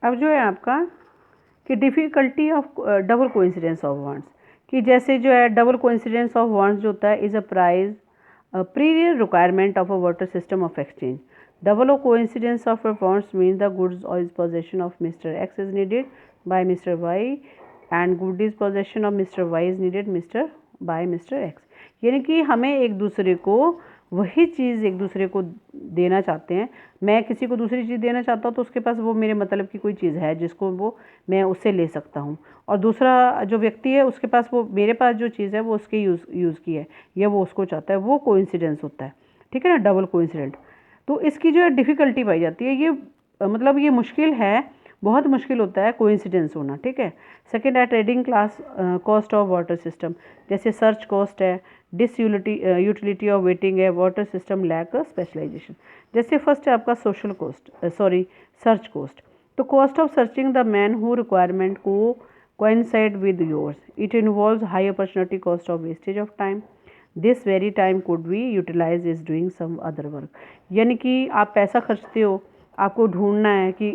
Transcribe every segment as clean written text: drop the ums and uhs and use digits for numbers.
अब जो है आपका कि difficulty of double coincidence of wants, कि जैसे जो है डबल कोइंसिडेंस ऑफ वांट्स जो होता है is a prize previous requirement of a water system of exchange. Double coincidence of wants means the goods or is possession of Mr. X is needed by Mr. Y and good is possession of Mr. Y is needed by Mr. X. यानी कि हमें एक दूसरे को वही चीज़ एक दूसरे को देना चाहते हैं. मैं किसी को दूसरी चीज़ देना चाहता हूँ तो उसके पास वो मेरे मतलब की कोई चीज़ है जिसको वो मैं उससे ले सकता हूँ, और दूसरा जो व्यक्ति है उसके पास वो मेरे पास जो चीज़ है वो उसके यूज़ की है या वो उसको चाहता है, वो कोइंसिडेंस होता है. ठीक है ना, डबल कोइंसिडेंट. तो इसकी जो है डिफ़िकल्टी पाई जाती है, ये मतलब ये मुश्किल है, बहुत मुश्किल होता है कोइंसिडेंस होना. ठीक है. सेकंड है trading class cost of water system, जैसे सर्च कॉस्ट है, यूटिलिटी ऑफ वेटिंग है, वाटर सिस्टम लैक स्पेशलाइजेशन. जैसे फर्स्ट है आपका सोशल कॉस्ट, सर्च कॉस्ट. तो cost of searching the man who requirement को coincide with yours. It involves high opportunity cost of wastage of time. This very time could be utilized is doing some other work. यानी कि आप पैसा खर्चते हो, आपको ढूंढना है कि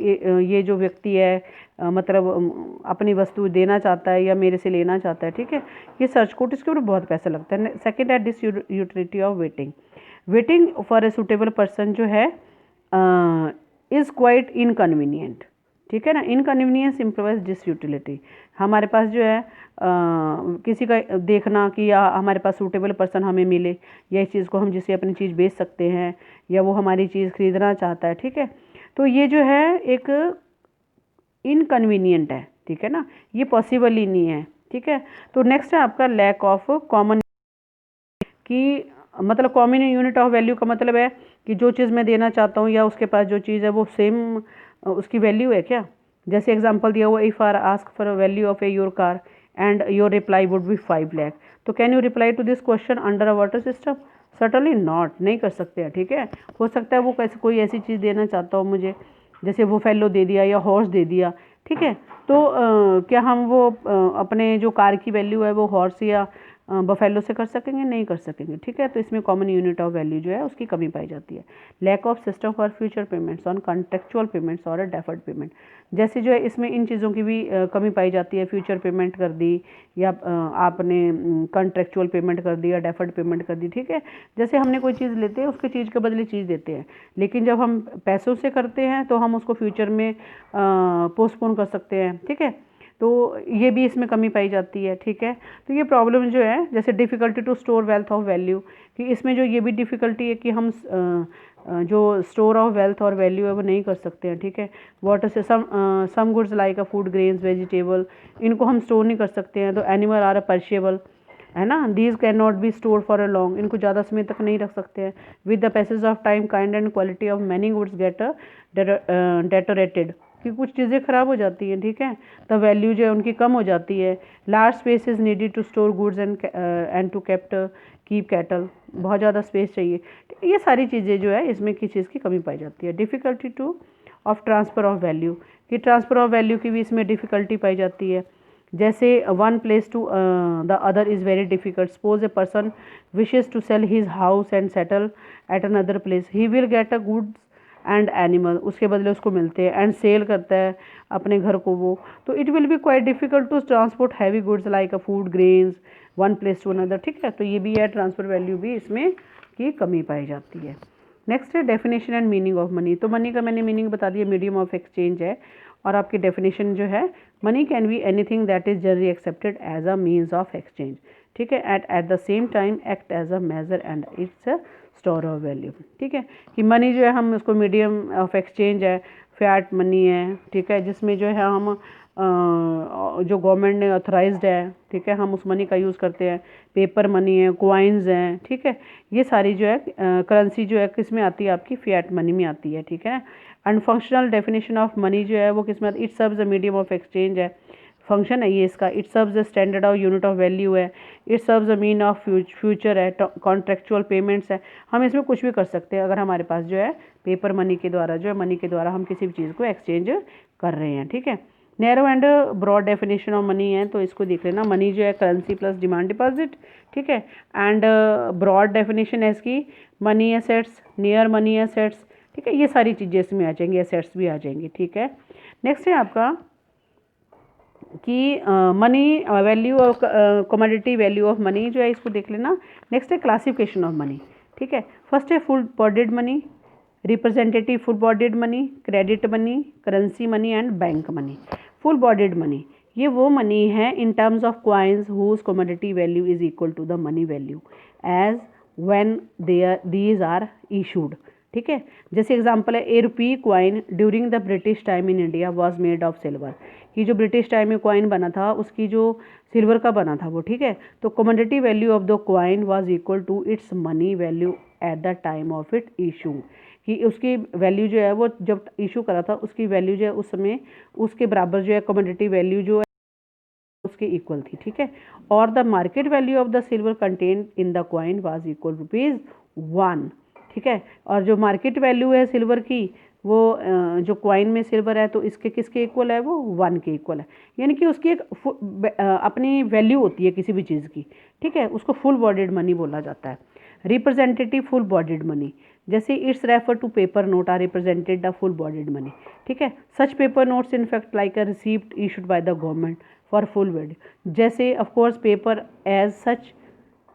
ये जो व्यक्ति है मतलब अपनी वस्तु देना चाहता है या मेरे से लेना चाहता है. ठीक है. ये सर्च कोट, इसके ऊपर बहुत पैसा लगता है. सेकेंड है disutility of waiting. Waiting for a suitable person जो है इज़ क्वाइट इनकन्वीनियंट. ठीक है ना. Inconvenience improvise disutility. हमारे पास जो है किसी का देखना कि या हमारे पास सूटेबल पर्सन हमें मिले, या इस चीज़ को हम जिसे अपनी चीज़ बेच सकते हैं या वो हमारी चीज़ खरीदना चाहता है. ठीक है. तो ये जो है एक इनकन्वीनियंट है. ठीक है ना, ये पॉसिबल ही नहीं है. ठीक है. तो नेक्स्ट है आपका लैक ऑफ कॉमन, कि मतलब कॉमन यूनिट ऑफ वैल्यू का मतलब है कि जो चीज़ मैं देना चाहता हूँ या उसके पास जो चीज़ है वो सेम उसकी वैल्यू है क्या. जैसे एग्जांपल दिया हुआ, if are ask for a value of a your car and your reply would be 5 lakh, तो can you reply to this question under a water system. Certainly not, नहीं कर सकते हैं. ठीक है. हो सकता है वो कैसे कोई ऐसी चीज़ देना चाहता हो मुझे, जैसे वो फैलो दे दिया या हॉर्स दे दिया. ठीक है. तो क्या हम वो अपने जो कार की वैल्यू है वो हॉर्स या बफेलो से कर सकेंगे? नहीं कर सकेंगे. ठीक है. तो इसमें कॉमन यूनिट ऑफ वैल्यू जो है उसकी कमी पाई जाती है. Lack of system for future payments on contractual payments और डेफर्ड पेमेंट. जैसे जो है इसमें इन चीज़ों की भी कमी पाई जाती है. फ्यूचर पेमेंट कर दी या आपने कॉन्ट्रेक्चुअल पेमेंट कर दी या डेफर्ड पेमेंट कर दी. ठीक है. जैसे हमने कोई चीज़ लेते हैं उसके चीज़ के बदले चीज़ देते हैं, लेकिन जब हम पैसों से करते हैं तो हम उसको फ्यूचर में पोस्टपोन कर सकते हैं. ठीक है. तो ये भी इसमें कमी पाई जाती है. ठीक है. तो ये प्रॉब्लम जो है, जैसे difficulty to store wealth of value, कि इसमें जो ये भी डिफ़िकल्टी है कि हम जो स्टोर ऑफ वेल्थ और वैल्यू है वो नहीं कर सकते हैं. ठीक है. वाटर से some goods like a food, grains, vegetable, इनको हम स्टोर नहीं कर सकते हैं. तो एनिमल आर अ परशेबल, है ना. These can not be store for a long, इनको ज़्यादा समय तक नहीं रख सकते हैं. With the passage of time kind and quality of many goods get deteriorated, कि कुछ चीज़ें ख़राब हो जाती हैं. ठीक है. द वैल्यू जो है उनकी कम हो जाती है. Large space is needed to store goods and to keep cattle, बहुत ज़्यादा स्पेस चाहिए. ये सारी चीज़ें जो है इसमें किस चीज़ की कमी पाई जाती है. Difficulty to of transfer of value, कि ट्रांसफ़र ऑफ वैल्यू की भी इसमें डिफ़िकल्टी पाई जाती है. जैसे one place to the other is very difficult. Suppose a person wishes to sell his house and settle at another place, he will get a goods and animal, उसके बदले उसको मिलते हैं, एंड सेल करता है अपने घर को वो. तो it will be quite difficult to transport heavy goods like a food, grains, one place to another. ठीक है. तो ये भी है, ट्रांसफ़र वैल्यू भी इसमें की कमी पाई जाती है. नेक्स्ट है definition and meaning of money. तो मनी का मैंने मीनिंग बता दिया, मीडियम ऑफ एक्सचेंज है. और आपकी डेफिनेशन जो है, money can be anything that is generally accepted as a means of exchange. ठीक है. At the same time act as a measure and its store of value. ठीक है. कि मनी जो है हम उसको मीडियम ऑफ एक्सचेंज है, फैट मनी है. ठीक है. जिसमें जो है हम जो गवर्नमेंट ने ऑथराइज्ड है. ठीक है. हम उस मनी का यूज़ करते हैं. पेपर मनी है, कॉइन्स हैं. ठीक है. ये सारी जो है करेंसी जो है किस में आती है, आपकी फैट मनी में आती है. ठीक है. अनफंक्शनल डेफिनेशन ऑफ मनी जो है वो किस में आती है, it serves a medium of exchange है. फंक्शन है ये इसका. It serves a standard of unit of value है. It serves a mean of future है. कॉन्ट्रेक्चुअल पेमेंट्स है. हम इसमें कुछ भी कर सकते हैं अगर हमारे पास जो है पेपर मनी के द्वारा जो है मनी के द्वारा हम किसी भी चीज़ को एक्सचेंज कर रहे हैं. ठीक है. Narrow and broad definition of money है, तो इसको देख लेना. मनी जो है करेंसी प्लस डिमांड डिपॉजिट. ठीक है. एंड ब्रॉड डेफिनेशन है इसकी, money assets, near money assets. ठीक है, ये सारी चीज़ें इसमें आ जाएंगी, एसेट्स भी आ जाएंगी। ठीक है, नेक्स्ट है आपका कि मनी वैल्यू और कमोडिटी वैल्यू ऑफ मनी जो है इसको देख लेना। नेक्स्ट है क्लासिफिकेशन ऑफ मनी। ठीक है, फर्स्ट है full bodied money, representative full bodied money, credit money, currency money and bank money. Full bodied money ये वो मनी है in terms of coins whose commodity value is equal to the money value as when these are issued. ठीक है, जैसे example है a rupee coin during the British time in India was made of silver, कि जो British time में coin बना था उसकी जो सिल्वर का बना था वो। ठीक है, तो commodity value of the coin was equal to its money value at the time of it issue, कि उसकी वैल्यू जो है वो जब इशू करा था उसकी वैल्यू जो है उस समय उसके बराबर जो है कमोडिटी वैल्यू जो है उसके इक्वल थी। ठीक है, और the market value of the silver contain in the coin was equal ₹1। ठीक है, और जो मार्केट वैल्यू है सिल्वर की वो जो क्वाइन में सिल्वर है तो इसके किसके इक्वल है, वो 1 के इक्वल है। यानी कि उसकी एक अपनी वैल्यू होती है किसी भी चीज़ की। ठीक है, उसको फुल बॉडीड मनी बोला जाता है। रिप्रेजेंटेटिव फुल बॉडीड मनी, जैसे it's refer to paper note are represented the full bodied money. ठीक है, such paper notes in fact like a receipt issued by the government for full value. जैसे of course paper as such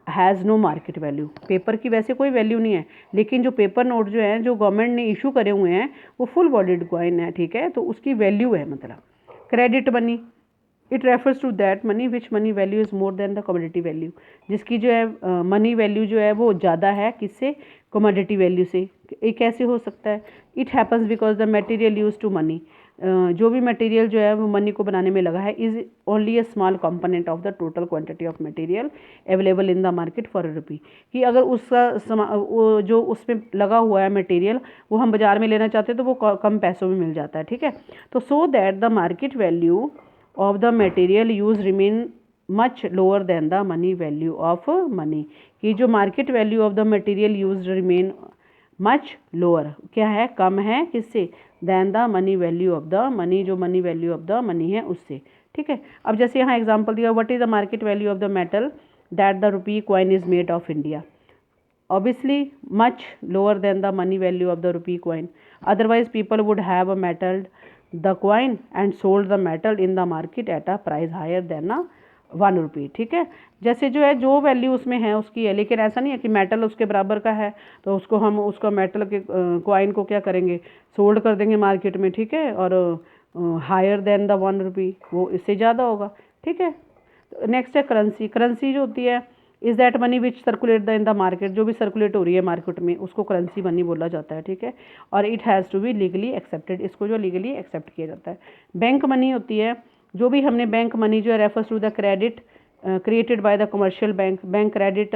has no market value, paper की वैसे कोई value नहीं है, लेकिन जो पेपर नोट जो हैं जो गवर्नमेंट ने इशू करे हुए हैं वो फुल बॉडीड कॉइन है। ठीक है, तो उसकी वैल्यू है। मतलब credit money it refers to that money which money value is more than the commodity value, जिसकी जो है मनी वैल्यू जो है वो ज़्यादा है किससे, कमोडिटी वैल्यू से। ये कैसे हो सकता है, it happens because the material use to money, जो भी मटेरियल जो है वो मनी को बनाने में लगा है is only a small component of the total quantity of material available in the market for a rupee, कि अगर उसका वो जो उसमें लगा हुआ है मटेरियल वो हम बाज़ार में लेना चाहते हैं तो वो कम पैसों में मिल जाता है। ठीक है, तो so that the market value of the material use remain much lower than the money value of money, कि जो market value of the material used remain much lower क्या है, कम है किससे, than the money value of the money, जो money value of the money है उससे। ठीक है, अब जैसे यहाँ एग्जांपल दिया, what is the market value of the metal that the rupee coin is made of India, obviously much lower than the money value of the rupee coin, otherwise people would have a metal the coin and sold the metal in the market at a price higher than a 1 रुपी। ठीक है, जैसे जो है जो value उसमें है उसकी है, लेकिन ऐसा नहीं है कि मेटल उसके बराबर का है तो उसको हम उसका मेटल के कॉइन को क्या करेंगे, सोल्ड कर देंगे मार्केट में। ठीक है, और हायर देन द 1 रुपी, वो इससे ज़्यादा होगा। ठीक है, नेक्स्ट है करेंसी। करेंसी जो होती है is that money which circulate the in the market, जो भी सर्कुलेट हो रही है मार्केट में उसको करेंसी मनी बोला जाता है। ठीक है, और it has to be legally accepted, इसको जो लीगली एक्सेप्ट किया जाता है। बैंक मनी होती है जो भी हमने बैंक मनी जो है refers to the credit created by the commercial bank, bank credit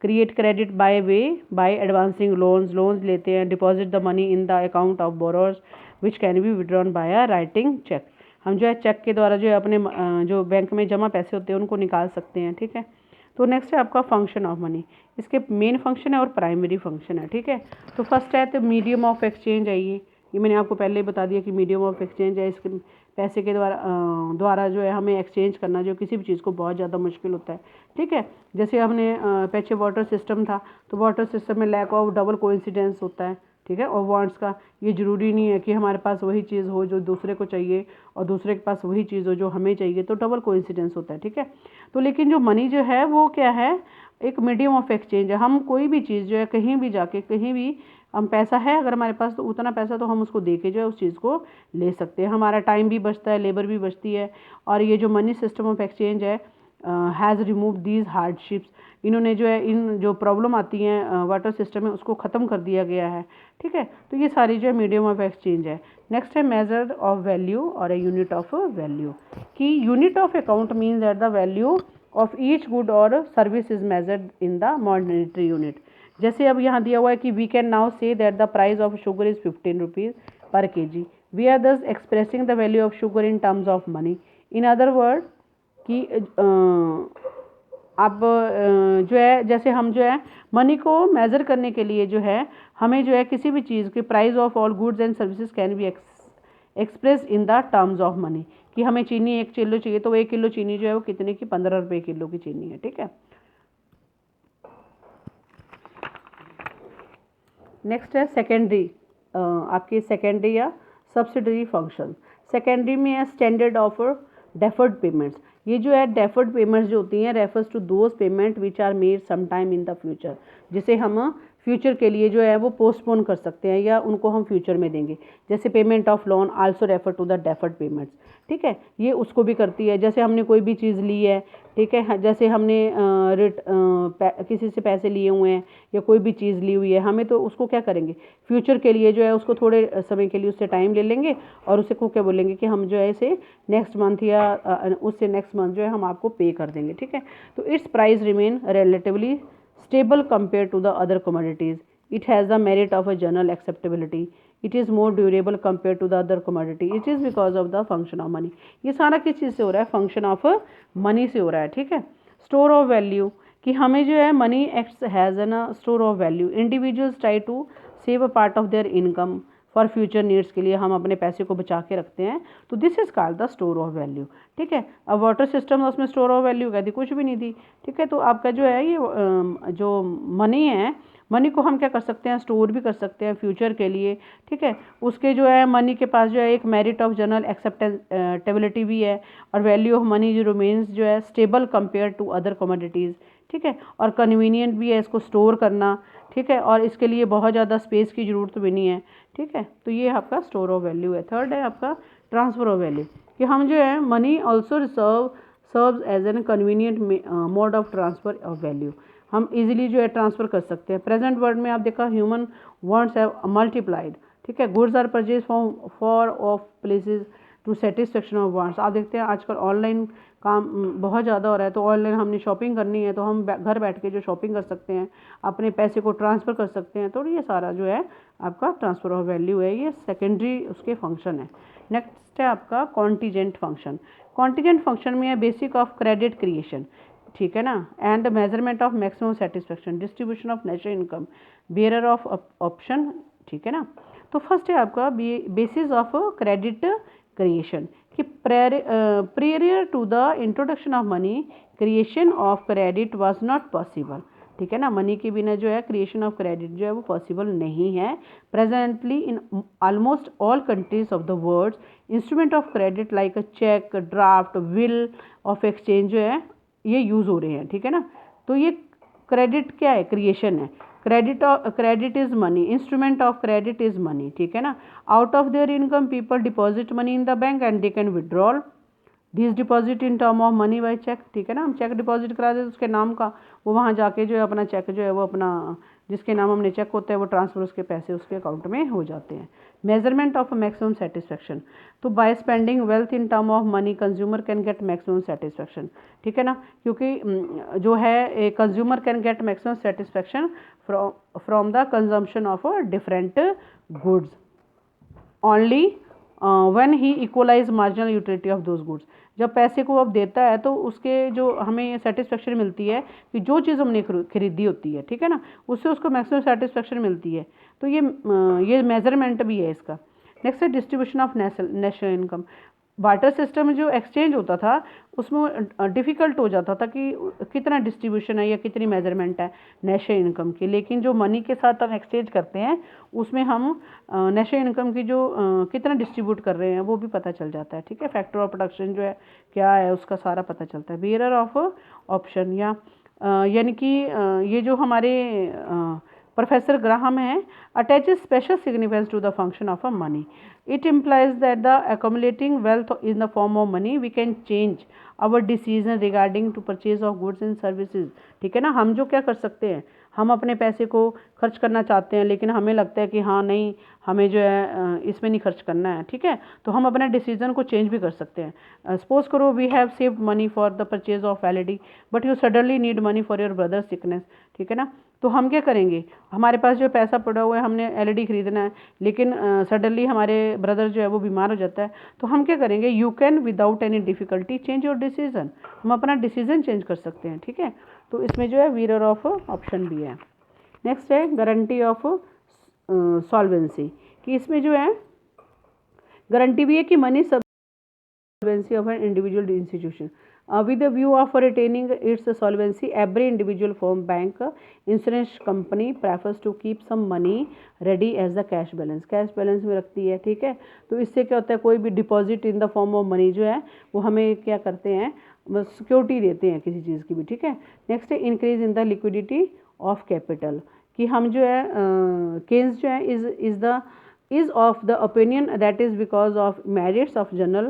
create credit by advancing loans लेते हैं, deposit the money in the account of borrowers which can be withdrawn by a writing cheque, हम जो है check के द्वारा जो है अपने जो बैंक में जमा पैसे होते हैं उनको निकाल सकते हैं। ठीक है, तो नेक्स्ट है आपका फंक्शन ऑफ मनी, इसके मेन फंक्शन है और प्राइमरी फंक्शन है। ठीक है, तो फर्स्ट है तो मीडियम ऑफ एक्सचेंज है, ये मैंने आपको पहले ही बता दिया कि मीडियम ऑफ एक्सचेंज है। इसके पैसे के द्वारा जो है हमें एक्सचेंज करना जो किसी भी चीज़ को बहुत ज़्यादा मुश्किल होता है। ठीक है, जैसे हमने पीछे वाटर सिस्टम था तो वाटर सिस्टम में लैक ऑफ डबल कोइंसिडेंस होता है। ठीक है, और वांट्स का ये ज़रूरी नहीं है कि हमारे पास वही चीज़ हो जो दूसरे को चाहिए और दूसरे के पास वही चीज़ हो जो हमें चाहिए, तो डबल कोइंसिडेंस होता है। ठीक है, तो लेकिन जो मनी जो है वो क्या है, एक मीडियम ऑफ एक्सचेंज है। हम कोई भी चीज़ जो है कहीं भी जाके कहीं भी हम पैसा है अगर हमारे पास तो उतना पैसा तो हम उसको दे के जो है उस चीज़ को ले सकते हैं, हमारा टाइम भी बचता है, लेबर भी बचती है। और ये जो मनी सिस्टम ऑफ एक्सचेंज है हैज़ रिमूव दीज हार्डशिप्स, इन्होंने जो है इन जो प्रॉब्लम आती हैं वाटर सिस्टम में उसको ख़त्म कर दिया गया है। ठीक है, तो ये सारी जो है मीडियम ऑफ एक्सचेंज है। नेक्स्ट है मेजर ऑफ वैल्यू और ए यूनिट ऑफ वैल्यू, कि unit of account means that the value of each good और service is measured in the monetary unit. जैसे अब यहाँ दिया हुआ है कि we can now say that the price of sugar is 15 rupees per kg, we are thus expressing the value of sugar in terms of money. In other word कि अब जो है जैसे हम जो है मनी को मेज़र करने के लिए जो है हमें जो है किसी भी चीज़ के price of all goods and services can be express in the terms of money, कि हमें चीनी 1 किलो चाहिए तो 1 किलो चीनी जो है वो कितने की, 15 रुपये किलो की चीनी है। ठीक है, नेक्स्ट है सेकेंडरी आपके सेकेंडरी या सब्सिडरी फंक्शन। सेकेंडरी में है स्टैंडर्ड ऑफ डेफर्ड पेमेंट्स। ये जो है डेफर्ड पेमेंट्स जो होती हैं refers to those payment which are made some time in the future, जिसे हम फ्यूचर के लिए जो है वो पोस्टपोन कर सकते हैं या उनको हम फ्यूचर में देंगे। जैसे payment of loan also refer to the deferred payments, ठीक है, ये उसको भी करती है। जैसे हमने कोई भी चीज़ ली है, ठीक है, जैसे हमने किसी से पैसे लिए हुए हैं या कोई भी चीज़ ली हुई है, हमें तो उसको क्या करेंगे, फ्यूचर के लिए जो है उसको थोड़े समय के लिए उससे टाइम ले लेंगे और उसे को क्या बोलेंगे कि हम जो है इसे नेक्स्ट मंथ या उससे नेक्स्ट मंथ जो है हम आपको पे कर देंगे, ठीक है। तो it's price remain relatively stable compared to the other commodities. It has the merit of a general acceptability. It is more durable compared to the other commodity. It is because of the function of money. ये सारा किस चीज़ से हो रहा है, function of money से हो रहा है, ठीक है। स्टोर ऑफ वैल्यू, कि हमें जो है money acts has an store of value. Individuals try to save a part of their income for future needs, के लिए हम अपने पैसे को बचा के रखते हैं, तो this is called the store of value, ठीक है। अब वाटर सिस्टम उसमें स्टोर ऑफ वैल्यू कहती कुछ भी नहीं थी, ठीक है। तो आपका जो है ये जो मनी है, मनी को हम क्या कर सकते हैं, स्टोर भी कर सकते हैं फ्यूचर के लिए, ठीक है। उसके जो है मनी के पास जो है एक मेरिट ऑफ जनरल एक्सेप्टेबिलिटी भी है, और वैल्यू ऑफ मनी जो रिमेन्स जो है stable compare to other commodities, ठीक है, और कन्वीनियंट भी है इसको स्टोर करना, ठीक है, और इसके लिए बहुत ज़्यादा स्पेस की ज़रूरत भी नहीं है, ठीक है। तो ये आपका स्टोर ऑफ वैल्यू है। थर्ड है आपका ट्रांसफ़र ऑफ वैल्यू, कि हम जो है money also serves as an convenient mode of transfer of value, हम इजीली जो है ट्रांसफ़र कर सकते हैं। प्रेजेंट वर्ल्ड में आप देखा ह्यूमन वांट्स हैव मल्टीप्लाइड, ठीक है, goods are purchase for of places to satisfaction of wants. आप देखते हैं आजकल ऑनलाइन काम बहुत ज़्यादा हो रहा है, तो ऑनलाइन हमने शॉपिंग करनी है तो हम घर बैठ के जो शॉपिंग कर सकते हैं, अपने पैसे को ट्रांसफ़र कर सकते हैं, तो ये सारा जो है आपका ट्रांसफ़र ऑफ वैल्यू है, ये सेकेंडरी उसके फंक्शन है। नेक्स्ट है आपका कॉन्टीजेंट फंक्शन। कॉन्टीजेंट फंक्शन में है बेसिक ऑफ क्रेडिट क्रिएशन, ठीक है ना, and measurement of maximum satisfaction, distribution of natural income, bearer of option, ठीक है ना। तो फर्स्ट है आपका बेसिस ऑफ क्रेडिट क्रिएशन, कि prior to the introduction of money creation of credit was not possible, ठीक है ना। मनी के बिना जो है क्रिएशन ऑफ क्रेडिट जो है वो पॉसिबल नहीं है। Presently in almost all countries of the world instrument of credit like a cheque, draft, bill of exchange जो है ये यूज़ हो रहे हैं, ठीक है ना। तो ये क्रेडिट क्या है, क्रिएशन है। Credit is money, instrument of credit is money, ठीक है ना। Out of their income people deposit money in the bank and they can withdrawal this deposit in term of money by cheque, ठीक है ना। हम check deposit करा देते उसके नाम का, वो वहाँ जाके जो है अपना चेक जो है वो अपना जिसके नाम हमने चेक होता है वो ट्रांसफ़र उसके पैसे उसके अकाउंट में हो जाते हैं। मेजरमेंट ऑफ मैक्सिमम सेटिस्फेक्शन, तो by spending wealth in term of money consumer can get maximum satisfaction, ठीक है ना, क्योंकि जो है consumer can get maximum satisfaction from the consumption of different goods only when he equalize marginal utility of those goods. जब पैसे को अब देता है तो उसके जो हमें सेटिस्फेक्शन मिलती है कि जो चीज़ हमने खरीदी होती है, ठीक है ना, उससे उसको मैक्सिमम सेटिस्फेक्शन मिलती है। तो ये मेजरमेंट भी है इसका। नेक्स्ट है distribution of national income. Barter system में जो एक्सचेंज होता था उसमें डिफ़िकल्ट हो जाता था कि कितना डिस्ट्रीब्यूशन है या कितनी मेजरमेंट है नेशनल इनकम की, लेकिन जो मनी के साथ हम एक्सचेंज करते हैं उसमें हम नेशनल इनकम की जो कितना डिस्ट्रीब्यूट कर रहे हैं वो भी पता चल जाता है, ठीक है। फैक्टर ऑफ प्रोडक्शन जो है क्या है उसका सारा पता चलता है। बेयरर ऑफ ऑप्शन, या यानी कि ये जो हमारे प्रोफेसर ग्राहम है, attaches special significance to the function of a money. It implies that the accumulating wealth in the form of money we can change our decision regarding to purchase of goods and services, ठीक है ना। हम जो क्या कर सकते हैं, हम अपने पैसे को खर्च करना चाहते हैं लेकिन हमें लगता है कि हाँ नहीं हमें जो है इसमें नहीं खर्च करना है, ठीक है, तो हम अपने डिसीजन को चेंज भी कर सकते हैं। सपोज करो we have saved money for the purchase of LED but you suddenly need money for your brother sickness, ठीक है ना। तो हम क्या करेंगे, हमारे पास जो पैसा पड़ा हुआ है हमने एलईडी खरीदना है लेकिन सडनली हमारे ब्रदर जो है वो बीमार हो जाता है, तो हम क्या करेंगे, you can without any difficulty change your decision, हम अपना डिसीजन चेंज कर सकते हैं, ठीक है। तो इसमें जो है वीरर ऑफ ऑप्शन भी है। नेक्स्ट है गारंटी ऑफ सॉल्वेंसी, कि इसमें जो है गारंटी भी है कि मनी सब solvency of an individual institution. With the view of retaining its solvency, every individual firm, bank, insurance company prefers to keep some money ready as the cash balance. Cash balance में रखती है, ठीक है। तो इससे क्या होता है, कोई भी deposit in the form of money जो है वो हमें क्या करते हैं, सिक्योरिटी देते हैं किसी चीज़ की भी, ठीक है। नेक्स्ट है increase in the liquidity of capital, कि हम जो है केन्स जो है is of the opinion that is because of merits of general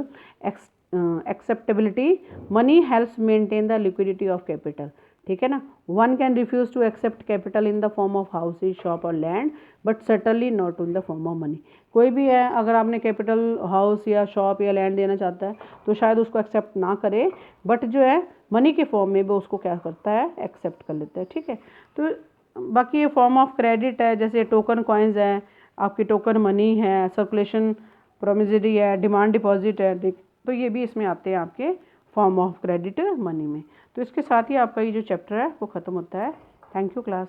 acceptability, money helps maintain the liquidity of capital, ठीक है ना। one can refuse to accept capital in the form of houses, shop और land, but certainly not in the form of money. कोई भी है, अगर आपने capital house या शॉप या लैंड देना चाहता है तो शायद उसको एक्सेप्ट ना करे, बट जो है मनी के फॉर्म में भी उसको क्या करता है, एक्सेप्ट कर लेता है, ठीक है। तो बाकी ये फॉर्म ऑफ क्रेडिट है, जैसे टोकन कॉइन्स है, आपकी टोकन मनी है, सर्कुलेशन प्रोमिसरी है, डिमांड डिपॉजिट है, तो ये भी इसमें आते हैं आपके फॉर्म ऑफ क्रेडिट मनी में। तो इसके साथ ही आपका ये जो चैप्टर है वो ख़त्म होता है। Thank you class.